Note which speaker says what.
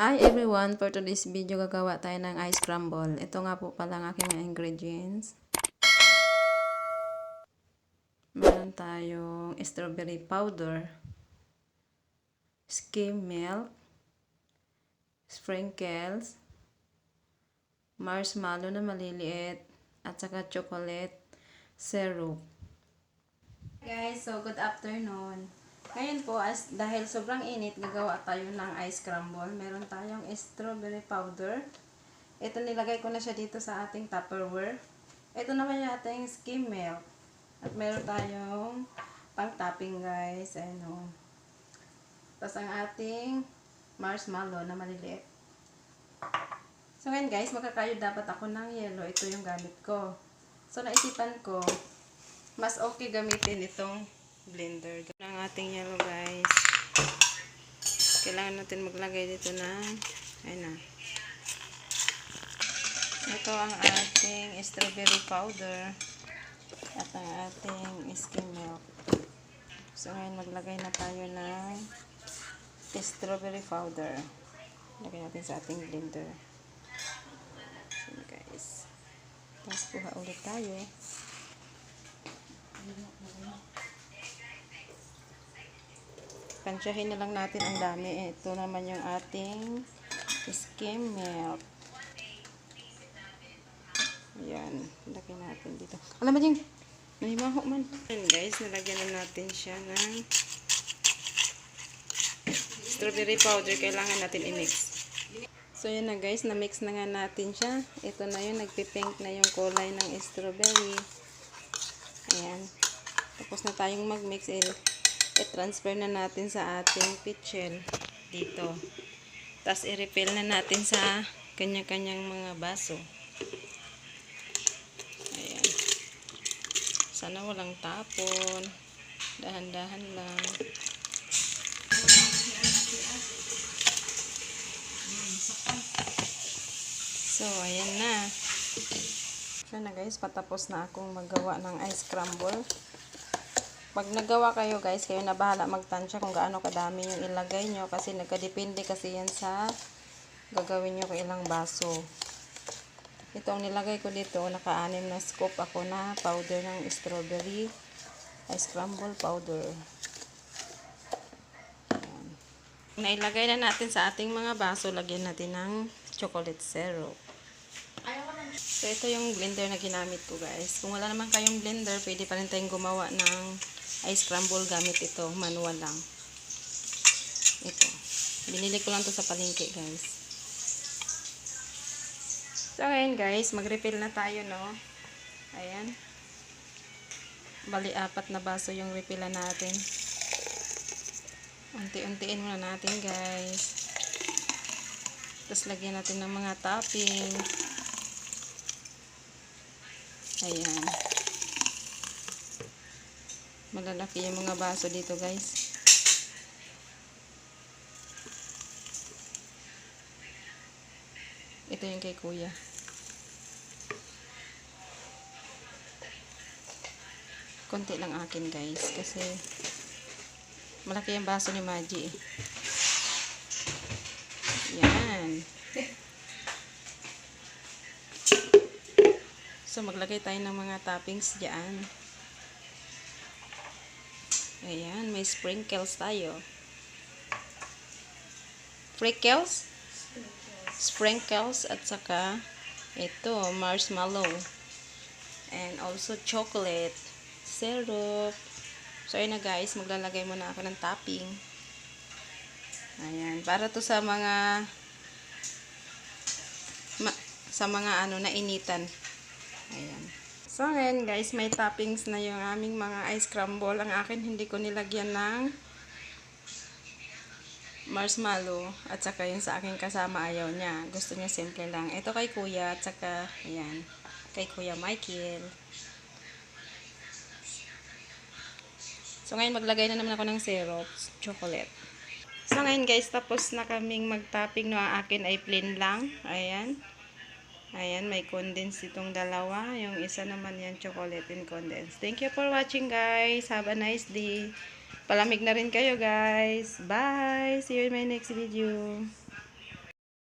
Speaker 1: Hi everyone! For today's video, gagawa tayo ng ice crumble. Ito nga po pala ang aking mga ingredients. Meron tayong strawberry powder, skim milk, sprinkles, marshmallow na maliliit, at saka chocolate syrup. Guys, so good afternoon. Ngayon po, dahil sobrang init, gagawa tayo ng ice crumble. Meron tayong strawberry powder. Ito, nilagay ko na siya dito sa ating Tupperware. Ito naman yung ating skim milk. At meron tayong pang-topping, guys. Ano. Tapos ang ating marshmallow na maliliit. So ngayon guys, magkakayo dapat ako ng yellow. Ito yung gamit ko. So naisipan ko, mas okay gamitin itong blender. Ang ating yellow guys. Kailangan natin maglagay dito ng ayun na. Ito ang ating strawberry powder at ang ating skim milk. So ngayon maglagay na tayo ng strawberry powder. Lagay natin sa ating blender. So guys. Tapos kuha ulit tayo. Tansyahin na lang natin ang dami. Ito naman yung ating skim milk. Ayan. Lagay natin dito. Alam mo yung nalimaho man. Ayan guys, nalagyan na natin siya ng strawberry powder. Kailangan natin i-mix. So yun na guys, na-mix na nga natin siya. Ito na yun, nagpipink na yung kulay ng strawberry. Ayan. Tapos na tayong mag-mix. I-transfer na natin sa ating pitchel dito. Tapos i-refill na natin sa kanya-kanyang mga baso. Ayan. Sana walang tapon. Dahan-dahan lang. So, ayan na. So na guys, patapos na akong magawa ng ice crumble. Pag nagawa kayo guys, kayo na bahala magtansya kung gaano kadami yung ilagay nyo. Kasi nagkadepende kasi yan sa gagawin nyo kung ilang baso. Ito ang nilagay ko dito, naka-6 na scoop ako na powder ng strawberry ice crumble powder. Ayan. Nailagay na natin sa ating mga baso, lagyan natin ng chocolate syrup. So ito yung blender na ginamit ko guys. Kung wala naman kayong blender, pwede pa rin tayong gumawa ng ice crumble gamit ito, manual lang. Ito. Binili ko lang to sa palengke, guys. So, ayan guys, mag-refill na tayo, no? Ayan. Bali, 4 na baso yung refill natin. Unti-untiin muna natin, guys. Tapos, lagyan natin ng mga topping. Ayan. Malalaki yung mga baso dito guys. Ito yung kay kuya. Konti lang akin guys. Kasi malaki yung baso ni Maji eh. Yan. So maglagay tayo ng mga toppings dyan. Ayan, may sprinkles tayo. Sprinkles? Sprinkles at saka ito, marshmallow. And also chocolate syrup. So ayun na guys, maglalagay muna ako ng topping. Ayan, para to sa mga ano na initan. Ayan. So, ngayon guys, may toppings na yung aming mga ice crumble. Ang akin, hindi ko nilagyan ng marshmallow. At saka yung sa aking kasama, ayaw niya. Gusto niya simple lang. Ito kay kuya, at saka, ayan, kay kuya Michael. So, ngayon maglagay na naman ako ng syrup, chocolate. So, ngayon guys, tapos na kaming mag-topping. No, ang akin ay plain lang. Ayan. Ayan, may condense itong dalawa. Yung isa naman yan, chocolate and condense. Thank you for watching, guys. Have a nice day. Palamig na rin kayo, guys. Bye! See you in my next video.